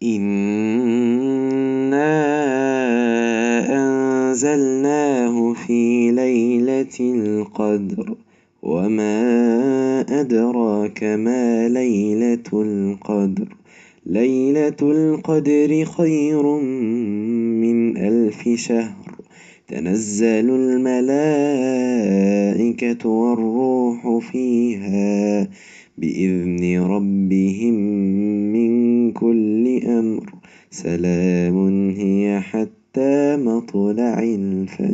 إنا أنزلناه في ليلة القدر وما أدراك ما ليلة القدر ليلة القدر خير من 1000 شهر تنزل الملائكة والروح فيها بإذن ربهم من كل أمر سلام هي حتى مطلع الفجر.